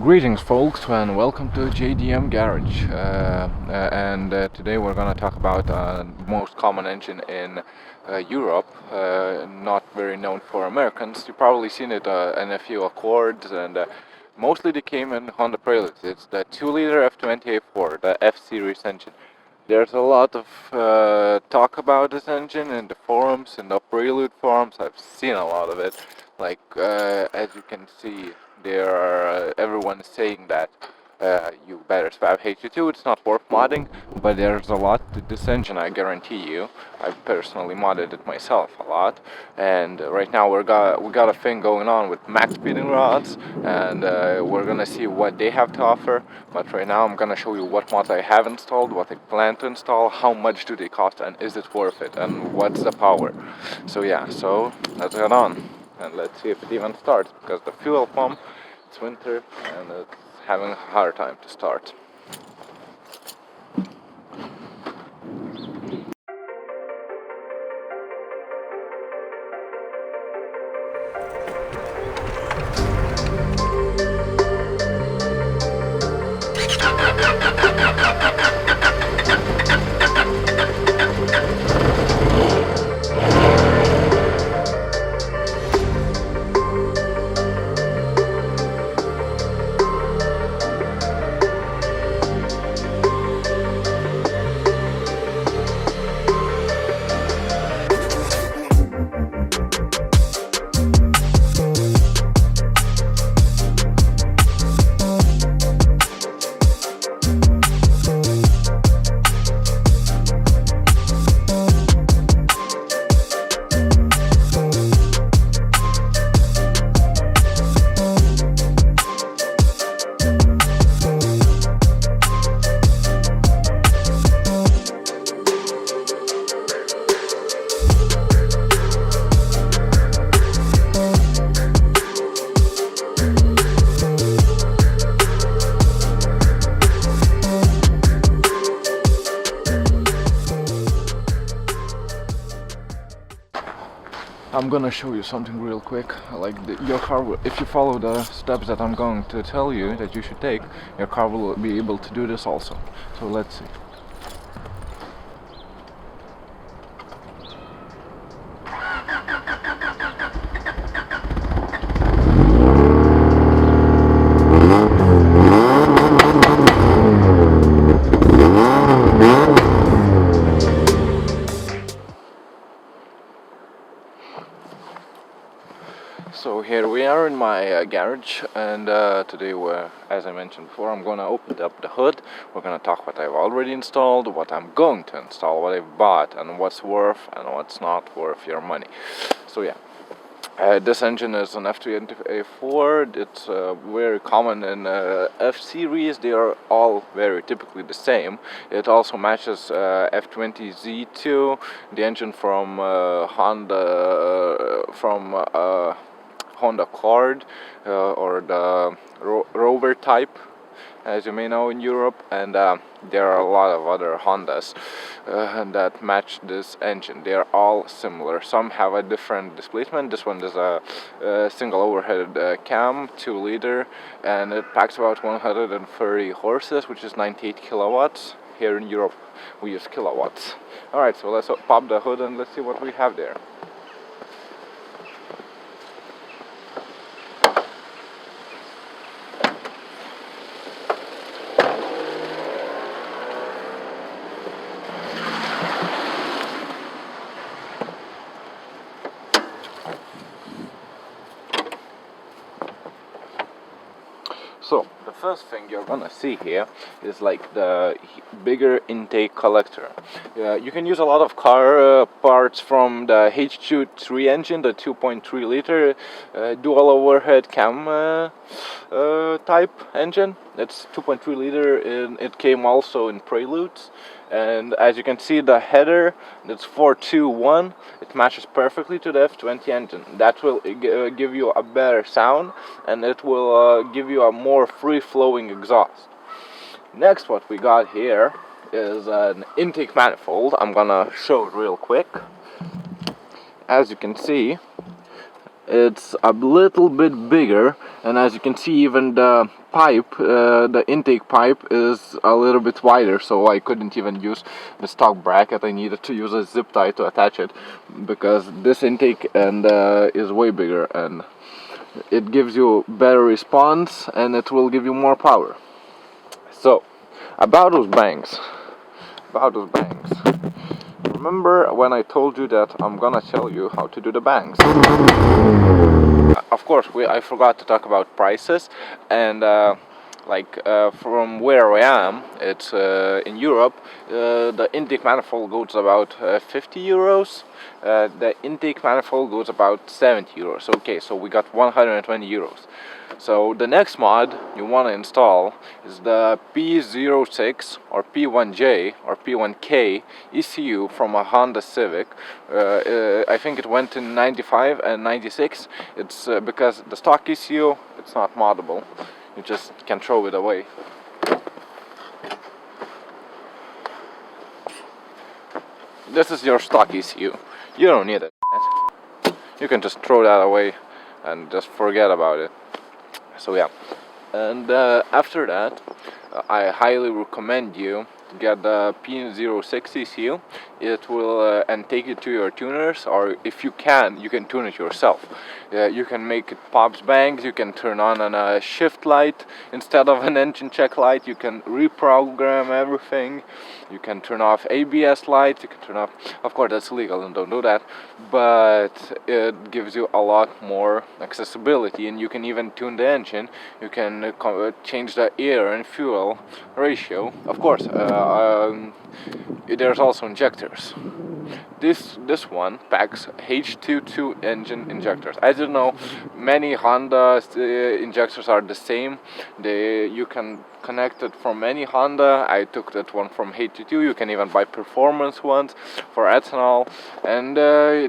Greetings, folks, and welcome to JDM Garage. Today we're going to talk about the most common engine in Europe, not very known for Americans. You've probably seen it in a few Accords, and mostly they came in Honda Preludes. It's the 2-liter F20A4, the F series engine. There's a lot of talk about this engine in the forums, in the Prelude forums. I've seen a lot of it. As you can see, everyone is saying that you better swap HT2. It's not worth modding, but there's a lot to this engine, I guarantee you. I've personally modded it myself a lot, and right now we got a thing going on with max speeding rods, and we're gonna see what they have to offer. But right now I'm gonna show you what mods I have installed, what I plan to install, how much do they cost, and is it worth it, and what's the power. So let's get on and let's see if it even starts, because the fuel pump, it's winter and it's having a hard time to start. I'm gonna show you something real quick. Your car will, if you follow the steps that I'm going to tell you that you should take, your car will be able to do this also. So let's see. So here we are in my garage, and today as I mentioned before, I'm gonna open up the hood. We're gonna talk what I've already installed, what I'm going to install, what I've bought, and what's worth and what's not worth your money. So yeah. This engine is an F20A4. It's very common in F series. They are all very typically the same. It also matches F20Z2, the engine from Honda Accord or the Rover type, as you may know, in Europe, and there are a lot of other Hondas that match this engine. They are all similar. Some have a different displacement. This one is a single overhead cam, 2-liter, and it packs about 130 horses, which is 98 kilowatts. Here in Europe we use kilowatts. Alright, so let's pop the hood and let's see what we have there. So the first thing you're gonna see here is like the bigger intake collector. You can use a lot of car parts from the H23 engine, the 2.3 liter dual overhead cam type engine. It's 2.3 liter, and it came also in Preludes. And as you can see, the header, that's 421. It matches perfectly to the F20 engine. That will give you a better sound, and it will give you a more free-flowing exhaust. Next, what we got here is an intake manifold. I'm gonna show it real quick. As you can see, it's a little bit bigger, and as you can see, even the pipe, the intake pipe is a little bit wider, so I couldn't even use the stock bracket. I needed to use a zip tie to attach it, because this intake and is way bigger, and it gives you better response and it will give you more power. So about those bangs, remember when I told you that I'm gonna tell you how to do the bangs? Of course, I forgot to talk about prices, and from where I am, it's in Europe. The intake manifold goes about 50 euros. The intake manifold goes about 70 euros. Okay, so we got 120 euros. So the next mod you want to install is the P06 or P1J or P1K ECU from a Honda Civic. I think it went in 95 and 96. It's because the stock ECU, it's not moddable. You just can throw it away. This is your stock ECU. You don't need it. You can just throw that away and just forget about it. So yeah, and after that, I highly recommend you to get the P06 ECU. It will and take it to your tuners, or if you can tune it yourself. You can make it pops bangs. You can turn on a shift light instead of an engine check light. You can reprogram everything. You can turn off ABS lights. You can turn off. Of course, that's illegal and don't do that. But it gives you a lot more accessibility, and you can even tune the engine. You can change the air and fuel ratio. Of course, there's also injectors. This one packs H22 engine injectors. I don't know, many Honda injectors are the same. You can connect it from any Honda. I took that one from H22. You can even buy performance ones for ethanol, and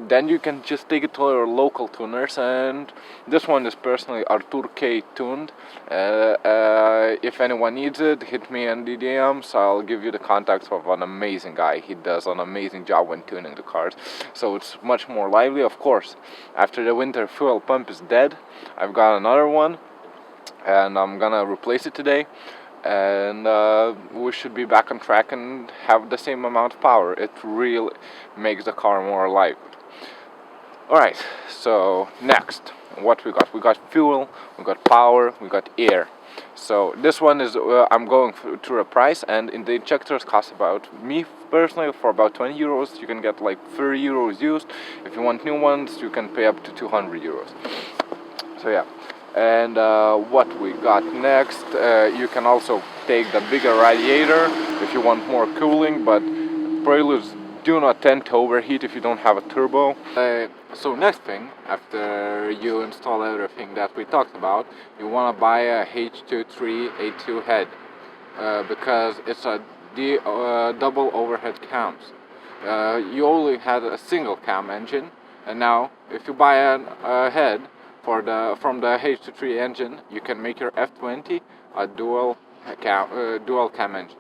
then you can just take it to your local tuners. And this one is personally Artur K tuned. If anyone needs it, hit me in the DMs. I'll give you the contacts of an amazing guy. He does an amazing job when tuning the cars, so it's much more lively. Of course, after the winter fuel pump is dead, I've got another one, and I'm gonna replace it today, and we should be back on track and have the same amount of power. It really makes the car more alive. Alright, so next, what we got? We got fuel, we got power, we got air. So this one is, I'm going through a price, and in the injectors cost about, me personally, for about 20 euros. You can get like 30 euros used. If you want new ones, you can pay up to 200 euros. So yeah, and what we got next, you can also take the bigger radiator if you want more cooling, but Preludes do not tend to overheat if you don't have a turbo. So next thing, after you install everything that we talked about, you want to buy a H23A2 head, because it's a double overhead cams. You only had a single cam engine, and now if you buy a head from the H23 engine, you can make your F20 a dual cam engine.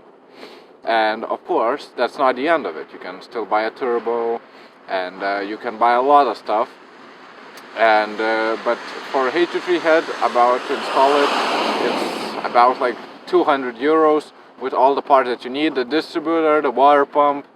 And of course, that's not the end of it. You can still buy a turbo, and you can buy a lot of stuff. And but for a H23 head, about to install it, it's about like 200 euros with all the parts that you need, the distributor, the water pump,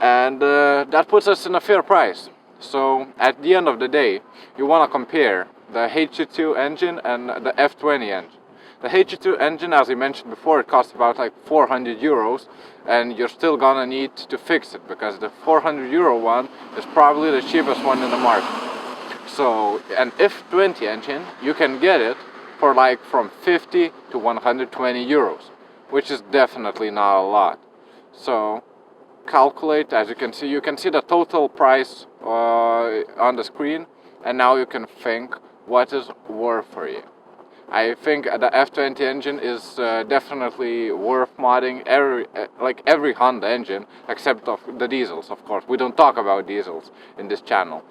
and that puts us in a fair price. So at the end of the day, you want to compare the H22 engine and the F20 engine. The H22 engine, as I mentioned before, it costs about like 400 euros, and you're still gonna need to fix it, because the 400 euro one is probably the cheapest one in the market. So an F20 engine, you can get it for like from 50 to 120 euros, which is definitely not a lot. So calculate, as you can see the total price on the screen, and now you can think what is worth for you. I think the F20 engine is definitely worth modding, like every Honda engine, except of the diesels, of course. We don't talk about diesels in this channel.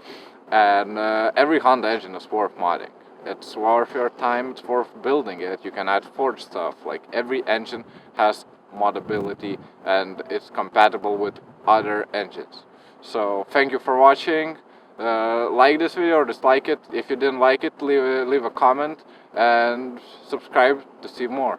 And every Honda engine is worth modding. It's worth your time, it's worth building it. You can add forged stuff. Like every engine has modability and it's compatible with other engines. So thank you for watching. Like this video or dislike it. If you didn't like it, leave a comment and subscribe to see more.